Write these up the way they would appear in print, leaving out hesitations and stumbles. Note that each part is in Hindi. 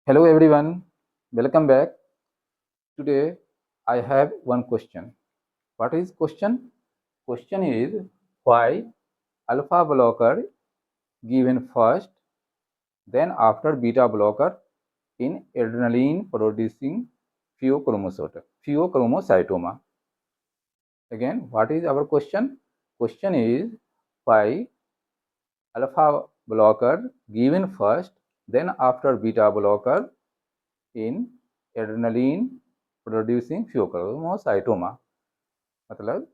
Hello everyone, welcome back. Today I have one question. What is question? Question is why alpha blocker given first, then after beta blocker in adrenaline producing pheochromocytoma. Again, what is our question? Question is why alpha blocker given first, then after beta blocker in adrenaline producing pheochromocytoma. मतलब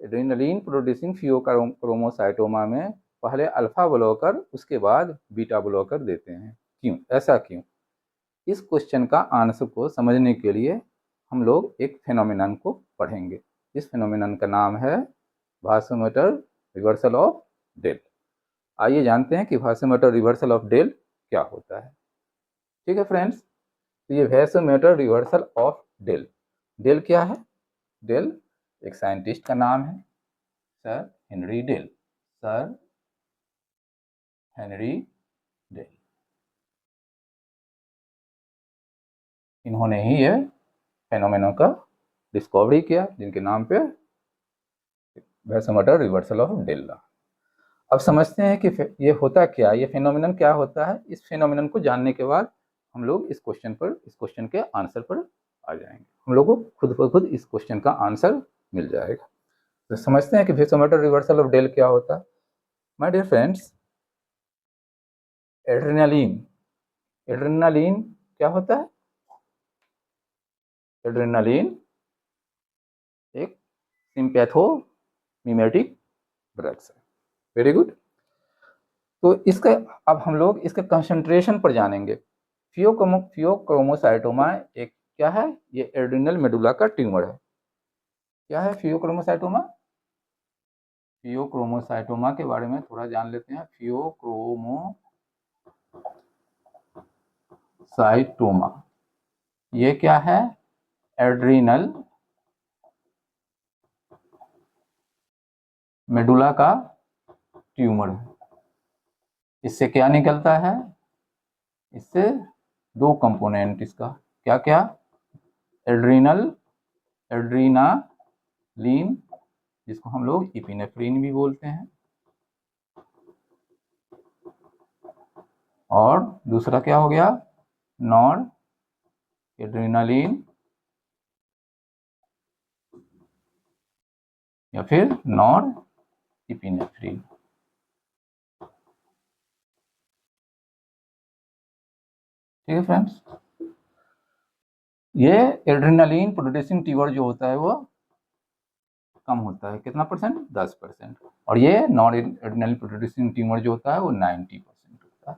एड्रेनलिन प्रोड्यूसिंग फियोक्रोमोसाइटोमा में पहले अल्फा ब्लॉकर उसके बाद बीटा ब्लॉकर देते हैं। क्यों, ऐसा क्यों? इस क्वेश्चन का आंसर को समझने के लिए हम लोग एक फेनोमेनन को पढ़ेंगे। इस फेनोमेनन का नाम है वासोमोटर रिवर्सल ऑफ डेल। आइए जानते हैं कि वासोमोटर रिवर्सल ऑफ डेल क्या होता है। ठीक है फ्रेंड्स, तो ये vasomotor reversal of Dale. Dale क्या है? डेल एक साइंटिस्ट का नाम है, sir Henry Dale. Sir Henry Dale, इन्होंने ही ये फेनोमेना का डिस्कवरी किया, जिनके नाम पे वासोमोटर रिवर्सल ऑफ डेल। अब समझते हैं कि ये होता क्या, ये फेनोमेनन क्या होता है। इस फेनोमेनन को जानने के बाद हम लोग इस क्वेश्चन के आंसर पर आ जाएंगे। हम लोग को खुद ब खुद इस क्वेश्चन का आंसर मिल जाएगा। तो समझते हैं कि वासोमोटर रिवर्सल ऑफ डेल क्या होता है। माय डियर फ्रेंड्स, एड्रेनालिन क्या होता है? एड्रेनालिन एक सिंपैथोमिमेटिक ड्रग्स है। Very good. तो इसका अब हम लोग इसके कंसंट्रेशन पर जानेंगे। फियोक्रोमोसाइटोमा एक क्या है? ये एड्रिनल मेडुला का ट्यूमर है। क्या है फियोक्रोमोसाइटोमा? फियोक्रोमोसाइटोमा के बारे में थोड़ा जान लेते हैं। फियोक्रोमोसाइटोमा ये क्या है? एड्रिनल मेडुला का ट्यूमर है। इससे क्या निकलता है? इससे दो कंपोनेंट इसका क्या क्या? एड्रीनालीन, जिसको हम लोग इपिनेफ्रिन भी बोलते हैं, और दूसरा क्या हो गया? नॉर एड्रीनालीन या फिर नॉर इपिनेफ्रिन। ठीक है फ्रेंड्स, ये एड्रीनालीन प्रोड्यूसिंग ट्यूमर जो होता है वो कम होता है। कितना परसेंट? 10%। और ये नॉन एड्रीनालीन प्रोड्यूसिंग ट्यूमर जो होता है वो 90% होता है।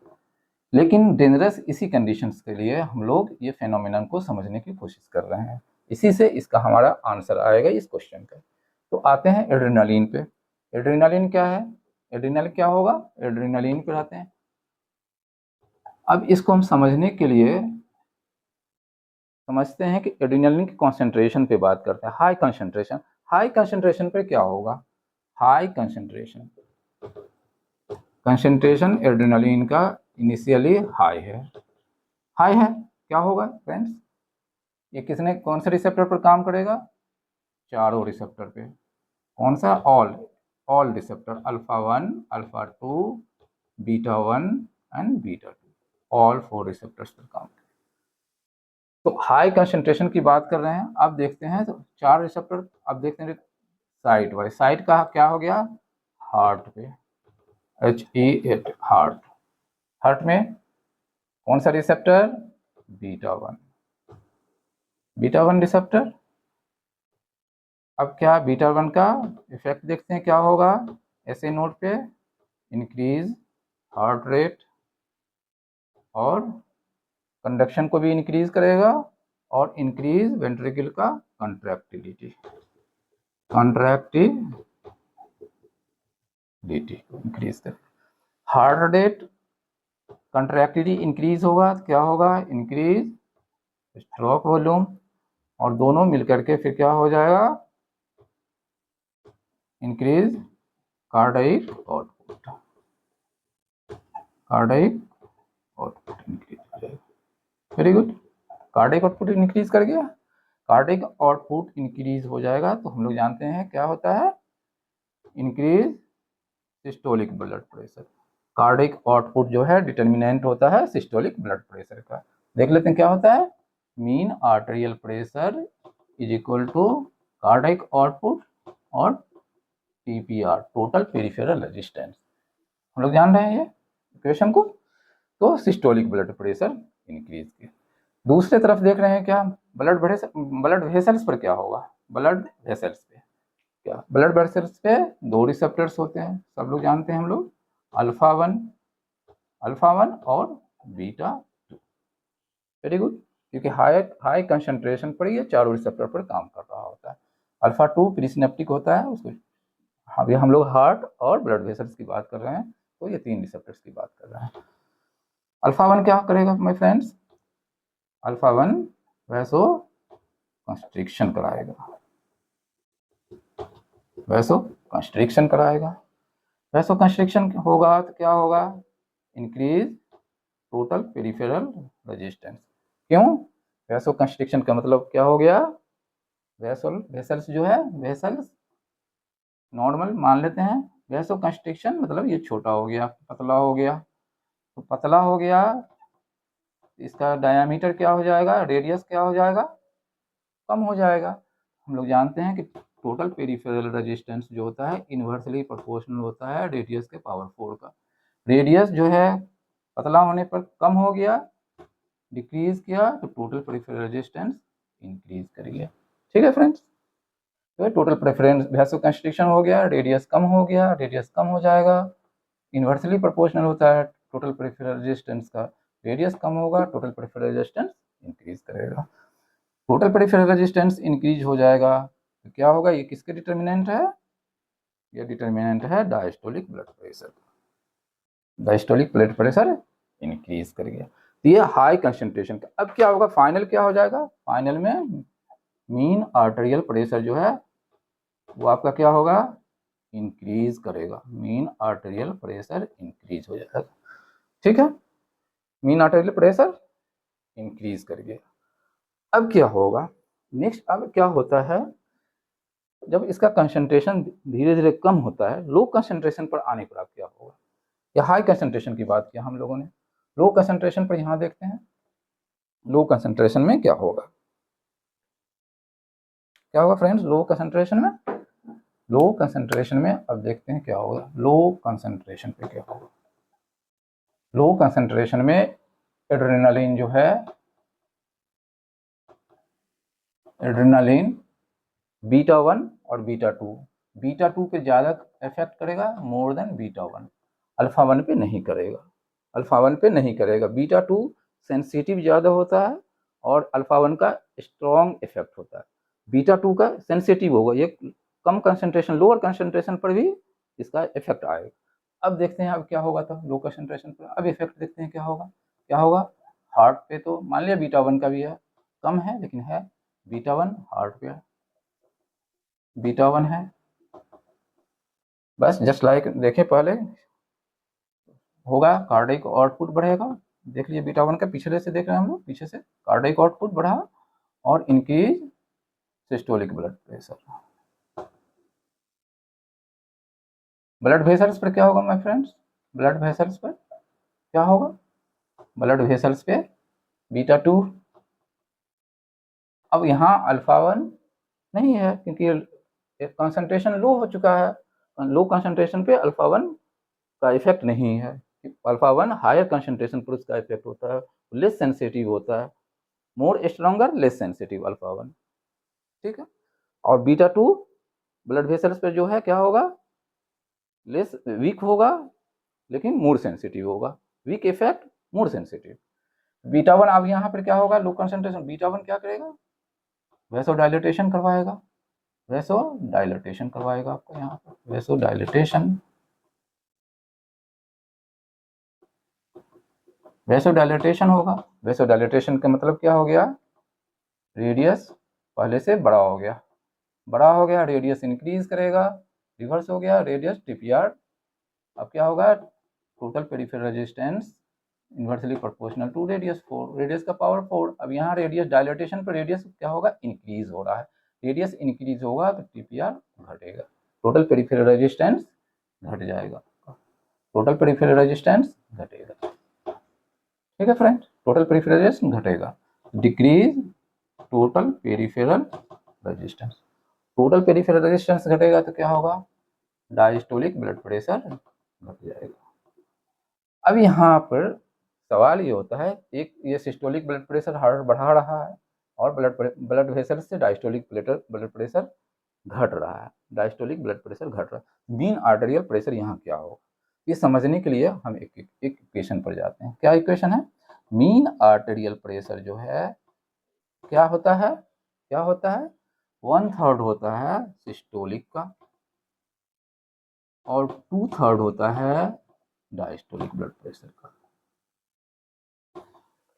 लेकिन डेंजरस इसी कंडीशंस के लिए हम लोग ये फेनोमेनन को समझने की कोशिश कर रहे हैं। इसी से इसका हमारा आंसर आएगा इस क्वेश्चन का। तो आते हैं एड्रेनालिन पे। एड्रेनालिन क्या है? एड्रेनल क्या होगा? एड्रेनालिन पे आते हैं। अब इसको हम समझने के लिए समझते हैं कि एड्रेनालिन की कॉन्सेंट्रेशन पे बात करते हैं। हाई कंसेंट्रेशन पे क्या होगा? हाई कंसेंट्रेशन एड्रेनालिन का इनिशियली हाई है। क्या होगा फ्रेंड्स? ये किसने कौन से रिसेप्टर पर काम करेगा? चारों रिसेप्टर पे। कौन सा? All receptor, alpha 1, alpha 2, beta 1 and beta 2, all 4 receptors पर काम करेगा। तो हाई कंसेंट्रेशन की बात कर रहे हैं। अब देखते हैं तो 4 रिसेप्टर। अब देखते हैं साइट वाइज। साइट का क्या हो गया? हार्ट पे, HE8 हार्ट में कौन सा रिसेप्टर? Beta 1 receptor. अब क्या बीटा 1 का इफेक्ट देखते हैं क्या होगा ऐसे नोट पे? इंक्रीज हार्ट रेट और कंडक्शन को भी इंक्रीज करेगा और इंक्रीज वेंट्रिकल का कंट्रैक्टिलिटी इंक्रीज कर। हार्ट रेट कंट्रैक्टिलिटी इंक्रीज होगा तो क्या होगा? इंक्रीज स्ट्रोक वॉल्यूम, और दोनों मिलकर के फिर क्या हो जाएगा? इंक्रीज कार्डियक आउटपुट इंक्रीज हो जाएगा। Very good. Cardiac output increase कर गया, कार्डियक आउटपुट इंक्रीज हो जाएगा तो हम लोग जानते हैं क्या होता है, increase systolic blood pressure. Cardiac output जो है डिटर्मिनेंट होता है सिस्टोलिक ब्लड प्रेशर का। देख लेते हैं क्या होता है, mean arterial pressure is equal to cardiac output और टीपीआर, टोटल पेरिफेरल रेजिस्टेंस। हम लोग जान रहे हैं ये इक्वेशन को। तो सिस्टोलिक ब्लड प्रेशर इंक्रीज के दूसरे तरफ देख रहे हैं क्या, ब्लड वेसल्स पर क्या होगा, ब्लड वेसल्स पे क्या, ब्लड वेसल्स पे दो रिसेप्टर्स होते हैं, सब लोग जानते हैं हम लोग, अल्फा वन और बीटा टू। वेरी गुड, क्योंकि हाई हाई कंसंट्रेशन पर ये चारों रिसेप्टर पर काम कर रहा होता है। अल्फा टू प्रीसिनेप्टिक होता है, उसको अभी हम लोग हार्ट और ब्लड वेसल्स की बात कर रहे हैं, तो ये तीन रिसेप्टर्स की बात कर रहे हैं। अल्फा वन क्या करेगा my friends, alpha one vaso constriction कराएगा, वैसो कंस्ट्रिक्शन कराएगा। वैसो कंस्ट्रिक्शन होगा तो क्या होगा, इंक्रीज टोटल पेरिफेरल रेजिस्टेंस। क्यों, वैसो कंस्ट्रिक्शन का मतलब क्या हो गया, वेसल्स जो है, वेसल्स नॉर्मल मान लेते हैं, वैसो कंस्ट्रिक्शन मतलब ये छोटा हो गया, पतला हो गया, तो पतला हो गया, इसका डायामीटर क्या हो जाएगा, रेडियस क्या हो जाएगा, कम हो जाएगा। हम लोग जानते हैं कि टोटल पेरिफेरल रेजिस्टेंस जो होता है इन्वर्सली प्रोपोर्शनल होता है रेडियस के पावर 4 का। रेडियस जो है पतला होने पर कम हो गया, डिक्रीज किया, तो टोटल पेरिफेरल रेजिस्टेंस इंक्रीज कर गया। ठीक है फ्रेंड्स, तो टोटल प्रेफरेंस वैसो कंस्ट्रिक्शन हो गया, रेडियस कम हो गया, रेडियस कम हो जाएगा, इन्वर्सली प्रोपोर्शनल होता है टोटल पेरिफेरल रेजिस्टेंस का, रेडियस कम होगा, टोटल पेरिफेरल रेजिस्टेंस इंक्रीज करेगा। टोटल पेरिफेरल रेजिस्टेंस इंक्रीज हो जाएगा तो क्या होगा, ये किसके डिटर्मिनेंट है, ये डिटर्मिनेंट है diastolic blood pressure, diastolic blood pressure increase कर गया, तो ये हाई कंसंट्रेशन का। अब क्या होगा, फाइनल क्या हो जाएगा, फाइनल में मीन आर्टेरियल प्रेशर जो है वो आपका क्या होगा, इंक्रीज करेगा, मीन आर्टेरियल प्रेशर इंक्रीज हो जाएगा। ठीक है, मीन आर्टेरियल प्रेशर इंक्रीज कर गया। अब क्या होगा नेक्स्ट, अब क्या होता है, जब इसका कंसंट्रेशन धीरे धीरे कम होता है, लो कंसंट्रेशन पर आने पर अब क्या होगा, या हाई कंसंट्रेशन की बात किया हम लोगों ने, लो कंसंट्रेशन पर यहाँ देखते हैं, लो कंसंट्रेशन में क्या होगा, क्या होगा फ्रेंड्स, लो कंसंट्रेशन में, लो कंसंट्रेशन में अब देखते हैं क्या होगा, लो कंसंट्रेशन पे क्या होगा, लो कंसंट्रेशन में एड्रेनालिन जो है, एड्रेनालिन बीटा वन और बीटा टू पे ज़्यादा इफेक्ट करेगा more than beta one, alpha one पे नहीं करेगा, अल्फा वन पे नहीं करेगा, बीटा टू सेंसिटिव ज़्यादा होता है और अल्फा वन का स्ट्रॉन्ग इफेक्ट होता है, बीटा टू का सेंसिटिव होगा, ये कम कंसंट्रेशन, लोअर कंसंट्रेशन पर भी इसका इफेक्ट आएगा। अब देखते हैं अब क्या होगा, तो लो कंसंट्रेशन पर अब इफेक्ट देखते हैं क्या होगा, क्या होगा, हार्ट पे तो मान लिया बीटा वन का भी है, कम है लेकिन है, बीटा वन हार्ट पे है, बीटा वन है, बस जस्ट लाइक देखें पहले होगा, कार्डियक आउटपुट बढ़ेगा, देख लीजिए बीटा वन का पिछले से देख रहे हैं हम लोग, पीछे से कार्डियक आउटपुट बढ़ा और increase systolic blood pressure. Blood vessels पर क्या होगा माय फ्रेंड्स, ब्लड वेसल्स पर क्या होगा, ब्लड वेसल्स पे बीटा टू, अब यहाँ अल्फा वन नहीं है क्योंकि कंसंट्रेशन लो हो चुका है, लो कंसंट्रेशन पे अल्फा वन का इफेक्ट नहीं है, अल्फा वन हायर कंसंट्रेशन पर उसका इफेक्ट होता है, लेस सेंसिटिव होता है, more stronger less sensitive alpha one. ठीक है, और बीटा टू ब्लड वेसल्स पे जो है क्या होगा, लेस वीक होगा लेकिन मोर सेंसिटिव होगा, weak effect more sensitive. Beta one अब यहाँ पर क्या होगा, लो कंसंट्रेशन, बीटा वन क्या करेगा, वैसो डायलिटेशन करवाएगा, वैसो डायलिटेशन करवाएगा आपको यहाँ पर, वैसो डायलिटेशन, वैसो डायलिटेशन होगा, वैसो डायलिटेशन का मतलब क्या हो गया, रेडियस पहले से बड़ा हो गया, बड़ा हो गया, रेडियस इंक्रीज करेगा, रिवर्स हो गया, रेडियस टीपीआर, अब क्या होगा, total peripheral resistance inversely proportional to radius 4, radius का पावर 4। अब यहाँ रेडियस डायलेटेशन पर रेडियस क्या होगा, इंक्रीज हो रहा है, रेडियस इंक्रीज होगा तो टीपीआर घटेगा, टोटल पेरिफेरल रेजिस्टेंस घट जाएगा, टोटल पेरिफेरल रेजिस्टेंस घटेगा। ठीक है फ्रेंड, टोटल पेरिफेरल रेजिस्टेंस घटेगा, decrease total peripheral resistance, total peripheral resistance घटेगा तो क्या होगा, डायस्टोलिक ब्लड प्रेशर घट जाएगा। अब यहाँ पर सवाल ये होता है, एक ये सिस्टोलिक ब्लड प्रेशर हार्ट बढ़ा रहा है और ब्लड वेसल से डायस्टोलिक ब्लड प्रेशर घट रहा है, डायस्टोलिक ब्लड प्रेशर घट रहा है, मीन आर्टेरियल प्रेशर यहाँ क्या होगा, ये समझने के लिए हम एक इक्वेशन पर जाते हैं। क्या इक्वेशन है, मीन आर्टेरियल प्रेशर जो है क्या होता है, क्या होता है, 1/3 होता है सिस्टोलिक का और 2/3 होता है डायस्टोलिक ब्लड प्रेशर का।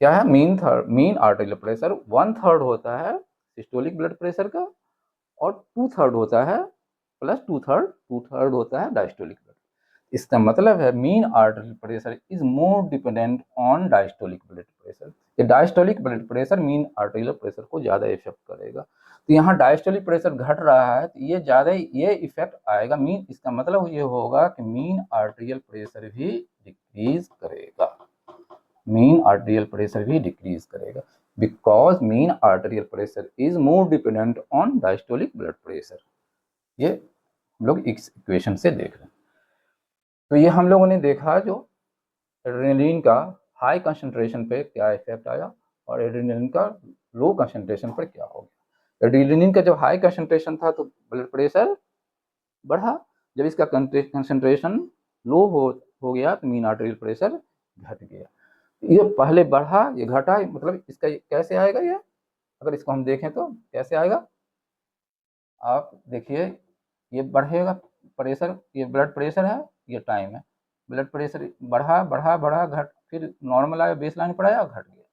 क्या है, मीन आर्टेरियल प्रेशर 1/3 होता है सिस्टोलिक ब्लड प्रेशर का और 2/3 होता है प्लस 2/3 होता है डायस्टोलिक ब्लड। इसका मतलब है mean arterial pressure is more dependent on diastolic blood pressure, ये diastolic blood pressure mean arterial pressure को ज्यादा इफेक्ट करेगा। तो यहाँ डायस्टोलिक प्रेशर घट रहा है तो ये ज्यादा ये इफेक्ट आएगा मीन, इसका मतलब ये होगा कि मीन आर्टेरियल प्रेशर भी डिक्रीज करेगा, मीन आर्टेरियल प्रेशर भी डिक्रीज करेगा, because mean arterial pressure is more dependent on diastolic blood pressure. ये हम लोग इस इक्वेशन से देख रहे हैं। तो ये हम लोगों ने देखा जो एड्रेनलिन का हाई कंसंट्रेशन पे क्या इफेक्ट आया और एड्रेनलिन का लो कंसंट्रेशन पर क्या हो गया। एड्रेनलिन का जब हाई कंसंट्रेशन था तो ब्लड प्रेशर बढ़ा, जब इसका कंसंट्रेशन लो हो गया तो मीन आर्टेरियल प्रेशर घट गया। ये पहले बढ़ा ये घटा, मतलब इसका कैसे आएगा, ये अगर इसको हम देखें तो कैसे आएगा, आप देखिए ये बढ़ेगा प्रेशर, ये ब्लड प्रेशर है, ये टाइम है, ब्लड प्रेशर बढ़ा बढ़ा बढ़ा घट, फिर नॉर्मल आया, बेस लाइन पर आया, घट गया,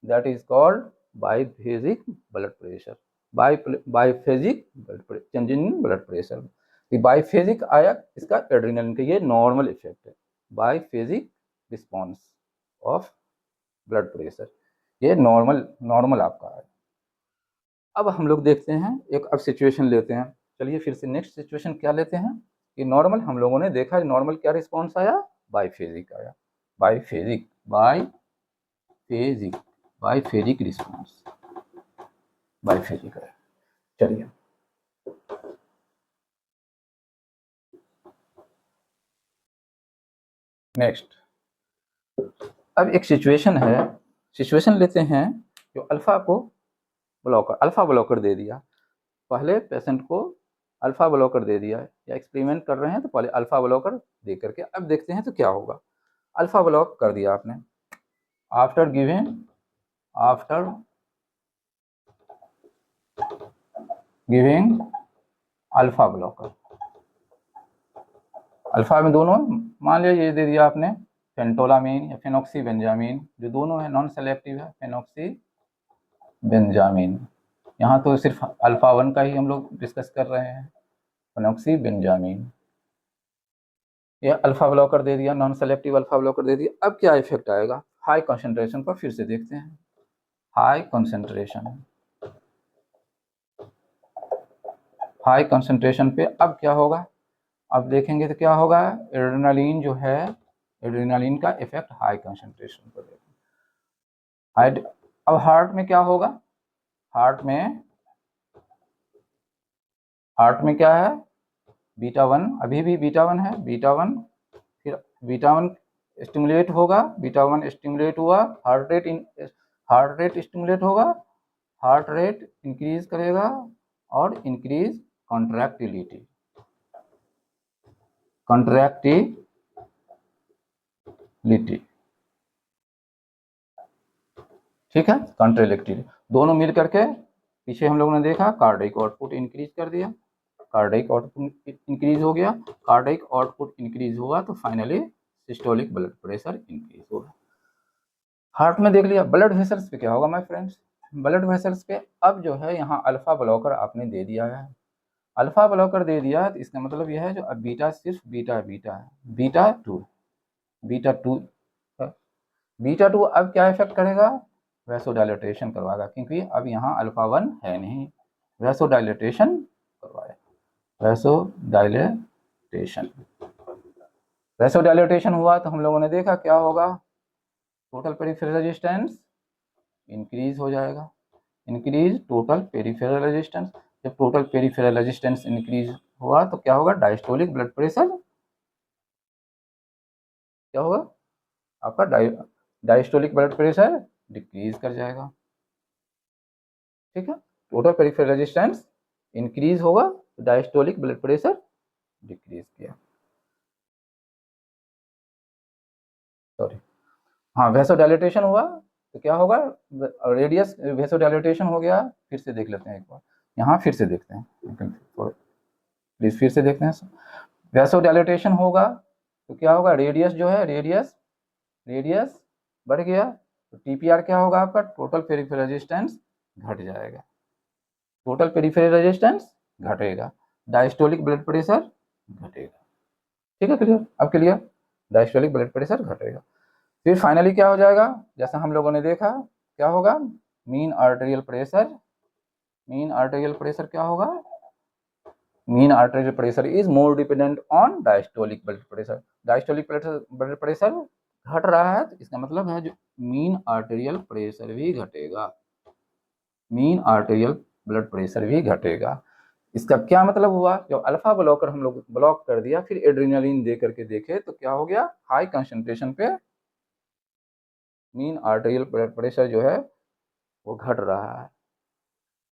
that is called biphasic blood pressure, biphasic change in blood pressure. Biphasic आया इसका एड्रेनलिन का, ये नॉर्मल इफेक्ट है, biphasic response of blood pressure, ये नॉर्मल आपका है। अब हम लोग देखते हैं एक अब सिचुएशन लेते हैं, चलिए फिर से नेक्स्ट सिचुएशन क्या लेते हैं कि नॉर्मल हम लोगों ने देखा, नॉर्मल क्या रिस्पॉन्स आया, बाइफेजिक आया, बाइफेजिक रिस्पॉन्स, बाइफेजिक आया। चलिए नेक्स्ट, अब एक सिचुएशन है, सिचुएशन लेते हैं जो अल्फा ब्लॉकर दे दिया, पहले पेशेंट को अल्फा ब्लॉकर दे दिया है या एक्सपेरिमेंट कर रहे हैं तो पहले अल्फा ब्लॉकर दे करके अब देखते हैं तो क्या होगा। अल्फा ब्लॉक कर दिया आपने, after giving alpha blocker, alpha में दोनों मान लिया ये दे दिया आपने फेंटोलामीन या फेनॉक्सीबेंजामीन, जो दोनों है नॉन सेलेक्टिव है, फेनॉक्सीबेंजामीन, यहाँ तो सिर्फ अल्फा 1 का ही हम लोग डिस्कस कर रहे हैं, फेनॉक्सीबेंजामीन, ये अल्फा ब्लॉकर दे दिया, नॉन सेलेक्टिव अल्फा ब्लॉकर दे दिया। अब क्या इफेक्ट आएगा, हाई कंसंट्रेशन पर फिर से देखते हैं, हाई कंसंट्रेशन पे अब क्या होगा, अब देखेंगे तो क्या होगा, एड्रेनालिन जो है, एड्रेनालिन का इफेक्ट हाई कंसंट्रेशन पर देखेंगे। अब हार्ट में क्या होगा, हार्ट में क्या है, बीटा 1, अभी भी बीटा 1 है, बीटा 1, फिर बीटा 1 स्टिमुलेट होगा, बीटा 1 स्टिमुलेट हुआ, हार्ट रेट स्टिमुलेट होगा, हार्ट रेट इंक्रीज करेगा और इंक्रीज कॉन्ट्रैक्टिलिटी, ठीक है, कॉन्ट्रैक्टिलिटी दोनों मिल करके पीछे हम लोगों ने देखा कार्डिक आउटपुट इंक्रीज कर दिया, कार्डिक आउटपुट इंक्रीज हो गया, कार्डिक आउटपुट इंक्रीज हुआ तो finally systolic blood pressure increase होगा। हार्ट में देख लिया, ब्लड वेसल्स पे क्या होगा माय फ्रेंड्स, ब्लड वेसल्स पे अब जो है यहाँ अल्फा ब्लॉकर आपने दे दिया है, अल्फा ब्लॉकर दे दिया तो इसका मतलब यह है जो अब बीटा सिर्फ बीटा है, बीटा 2 बीटा 2 अब क्या इफेक्ट करेगा, वैसोडाइलेटेशन करवाएगा, क्योंकि अब यहाँ अल्फा 1 है नहीं, वैसोडाइलेटेशन करवाएगा, वैसोडाइलेटेशन। वैसोडाइलेटेशन हुआ तो हम लोगों ने देखा क्या होगा, टोटल पेरिफेरल रेजिस्टेंस इंक्रीज हो जाएगा, इंक्रीज टोटल पेरिफेरल रेजिस्टेंस। जब टोटल पेरिफेरल रेजिस्टेंस इंक्रीज हुआ तो क्या होगा, डायस्टोलिक ब्लड प्रेशर क्या होगा, आपका डायस्टोलिक ब्लड प्रेशर डिक्रीज कर जाएगा। ठीक है, टोटल पेरिफेरल रेजिस्टेंस इंक्रीज होगा तो डायस्टोलिक ब्लड प्रेशर डिक्रीज किया, सॉरी, हाँ वैसोडाइलेटेशन हुआ तो क्या होगा, रेडियस वैसोडाइलेटेशन हो गया। फिर से देख लेते हैं एक बार, यहाँ फिर से देखते हैं, प्लीज फिर से देखते हैं। वैसोडाइलेटेशन होगा तो क्या होगा, रेडियस जो है, रेडियस बढ़ गया तो टीपीआर क्या होगा आपका, टोटल पेरिफेरल रेजिस्टेंस घट जाएगा, टोटल पेरिफेरल रेजिस्टेंस घटेगा, डायस्टोलिक ब्लड प्रेशर घटेगा। ठीक है, क्लियर, अब क्लियर, डायस्टोलिक ब्लड प्रेशर घटेगा। फिर फाइनली क्या हो जाएगा, जैसा हम लोगों ने देखा क्या होगा, mean arterial pressure, mean arterial pressure क्या होगा, mean arterial pressure is more dependent on diastolic blood pressure, diastolic blood pressure घट रहा है तो इसका मतलब है जो मीन आर्टेरियल प्रेशर भी घटेगा, मीन आर्टेरियल ब्लड प्रेशर भी घटेगा। इसका क्या मतलब हुआ, जब अल्फा ब्लॉकर हम लोग ब्लॉक कर दिया फिर एड्रेनालिन दे करके देखे तो क्या हो गया, हाई कंसंट्रेशन पे मीन आर्टेरियल ब्लड प्रेशर जो है वो घट रहा है।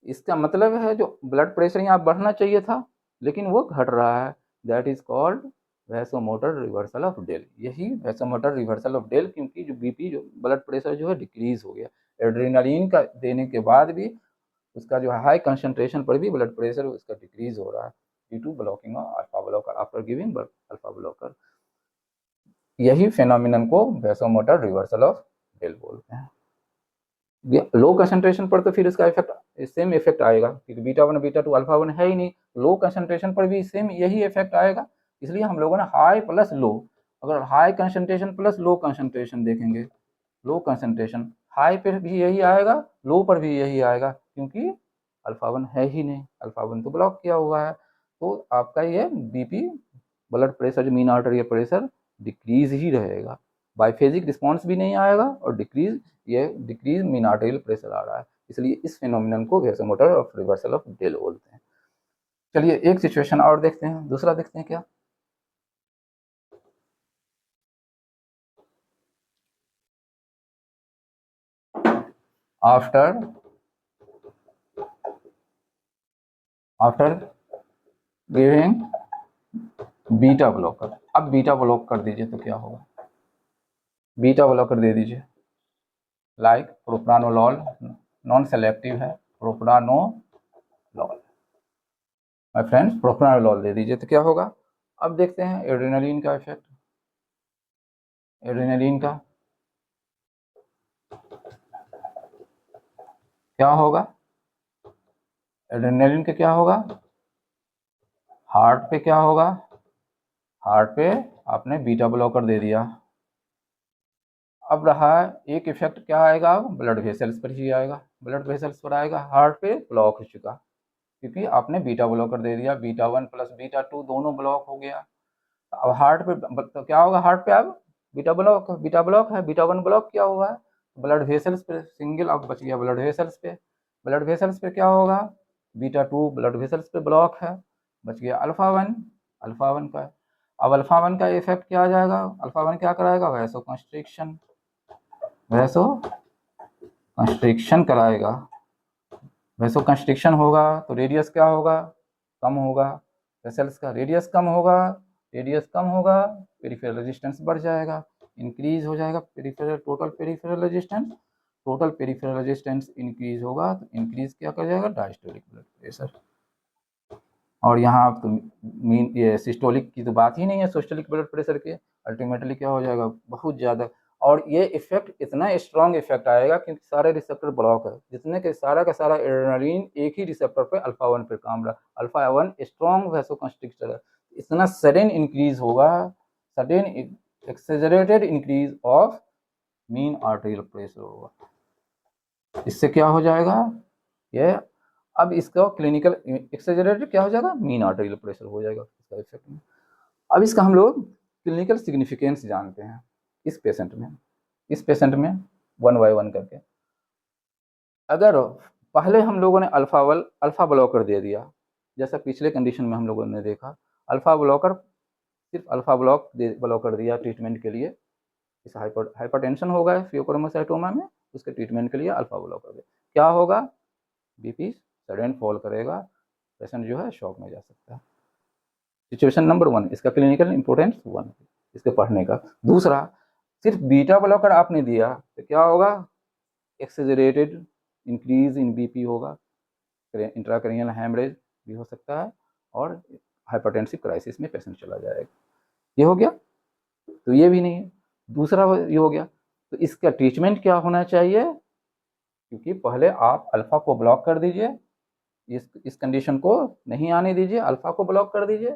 इसका मतलब है जो ब्लड प्रेशर यहाँ बढ़ना चाहिए था लेकिन वो घट रहा है, that is called vasomotor reversal of Dale, यही वैसोमोटर रिवर्सल ऑफ डेल, क्योंकि जो बीपी जो ब्लड प्रेशर जो है डिक्रीज हो गया, एड्रेनालिन का देने के बाद भी उसका जो हाई कंसंट्रेशन पर भी ब्लड प्रेशर उसका डिक्रीज हो रहा है due to blocking of alpha blocker after giving alpha blocker. यही फेनोमिनन को वैसोमोटर रिवर्सल ऑफ डेल बोलते हैं। लो कंसंट्रेशन पर तो फिर इसका इफेक्ट सेम इफेक्ट आएगा, क्योंकि बीटा 1 बीटा 2 अल्फा 1 है ही नहीं, लो कंसंट्रेशन पर भी सेम यही इफेक्ट आएगा। इसलिए हम लोगों ने हाई प्लस लो, अगर high concentration plus low concentration देखेंगे, लो कंसंट्रेशन हाई पर भी यही आएगा, लो पर भी यही आएगा, क्योंकि अल्फा 1 है ही नहीं, अल्फा 1 तो ब्लॉक किया हुआ है। तो आपका ये बीपी ब्लड प्रेशर जो मीन आर्टरी प्रेशर डिक्रीज ही रहेगा, बाइफेजिक रिस्पॉन्स भी नहीं आएगा और डिक्रीज, ये डिक्रीज मीन आर्टेरियल प्रेशर आ रहा है, इसलिए इस फिनोमिनन को vasomotor of reversal of Dale बोलते हैं। चलिए एक सिचुएशन और देखते हैं, दूसरा देखते हैं क्या, आफ्टर गिविंग बीटा ब्लॉकर, अब बीटा ब्लॉक कर दीजिए तो क्या होगा, बीटा ब्लॉकर दे दीजिए, लाइक प्रोप्रानोलॉल, नॉन सेलेक्टिव है प्रोप्रानोलॉल, माय फ्रेंड्स प्रोप्रानोलॉल दे दीजिए तो क्या होगा। अब देखते हैं एड्रेनालिन का इफेक्ट, एड्रेनालिन का क्या होगा, एड्रेनालिन का क्या होगा, हार्ट पे क्या होगा, हार्ट पे आपने बीटा ब्लॉकर दे दिया, अब रहा एक इफेक्ट क्या आएगा, ब्लड वेसल्स पर ही आएगा, ब्लड वेसल्स पर आएगा, हार्ट पे ब्लॉक हो चुका क्योंकि आपने बीटा ब्लॉकर दे दिया, बीटा 1 प्लस बीटा 2 दोनों ब्लॉक हो गया। अब हार्ट पे तो क्या होगा, हार्ट पे अब बीटा ब्लॉक है, बीटा 1 ब्लॉक किया हुआ है, ब्लड वेसल्स पे सिंगल अब बच गया, ब्लड वेसल्स पे, ब्लड वेसल्स पे क्या होगा, बीटा 2 ब्लड वेसल्स पे ब्लॉक है, बच गया अल्फा 1, अल्फा 1 का। अब अल्फा 1 का इफेक्ट क्या आ जाएगा, अल्फा 1 क्या कराएगा, वैसो कंस्ट्रिक्शन, वैसो कंस्ट्रिक्शन कराएगा, वैसो कंस्ट्रिक्शन होगा तो रेडियस क्या होगा, कम होगा, वेसल्स का रेडियस कम होगा, रेडियस कम होगा, पेरिफेरल रेजिस्टेंस बढ़ जाएगा, इंक्रीज हो जाएगा peripheral, total peripheral resistance, total peripheral resistance increase होगा तो इंक्रीज क्या कर जाएगा, डायस्टोलिक ब्लड प्रेशर। और यहाँ तो मीन ये सिस्टोलिक की तो बात ही नहीं है, सिस्टोलिक ब्लड प्रेशर के अल्टीमेटली क्या हो जाएगा, बहुत ज़्यादा। और ये इफेक्ट इतना स्ट्रॉन्ग इफेक्ट आएगा क्योंकि सारे रिसेप्टर ब्लॉक है, जितने के सारा का सारा एड्रेनालिन एक ही रिसेप्टर पे अल्फा 1 पे काम रहा, अल्फा 1 स्ट्रॉन्ग वैसोकंस्ट्रिक्टर है, इतना सडन इंक्रीज होगा, sudden एक्सेजरेटेड increase of mean arterial pressure होगा। इससे क्या हो जाएगा, ये अब इसका क्लिनिकल एक्सेजरेटेड क्या हो जाएगा, मीन आर्टेरियल प्रेशर हो जाएगा इसका इफेक्ट में। अब इसका हम लोग क्लिनिकल सिग्निफिकेंस जानते हैं इस पेशेंट में 1 बाय 1 करके। अगर पहले हम लोगों ने अल्फा ब्लॉकर दे दिया, जैसा पिछले कंडीशन में हम लोगों ने देखा, अल्फा ब्लॉकर सिर्फ अल्फा ब्लॉकर दिया ट्रीटमेंट के लिए, इस हाइपरटेंशन होगा फियोक्रोमोसाइटोमा में, उसके ट्रीटमेंट के लिए अल्फा ब्लॉकर दे, क्या होगा, बीपी सडन फॉल करेगा, पेशेंट जो है शॉक में जा सकता है। सिचुएशन नंबर 1, इसका क्लिनिकल इंपोर्टेंस 1 इसके पढ़ने का। दूसरा, सिर्फ बीटा ब्लॉकर आपने दिया तो क्या होगा, एक्सेजरेटेड इंक्रीज इन बीपी होगा, इंट्राक्रैनियल हैमरेज भी हो सकता है, और हाइपरटेंसिव क्राइसिस में पेशेंट चला जाएगा। ये हो गया, तो ये भी नहीं है। दूसरा ये हो गया, तो इसका ट्रीटमेंट क्या होना चाहिए, क्योंकि पहले आप अल्फा को ब्लॉक कर दीजिए, इस कंडीशन को नहीं आने दीजिए, अल्फा को ब्लॉक कर दीजिए,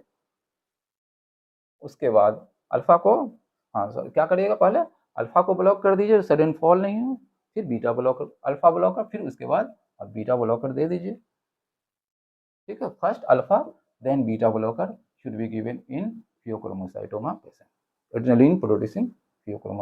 उसके बाद अल्फा को, हाँ क्या करिएगा, पहले अल्फा को ब्लॉक कर दीजिए, सडन फॉल नहीं हो, फिर बीटा ब्लॉकर, अल्फा ब्लॉकर, फिर उसके बाद आप बीटा ब्लॉकर दे दीजिए। ठीक है, first alpha then beta blocker should be given in pheochromocytoma patient, adrenaline producing pheochromocytoma।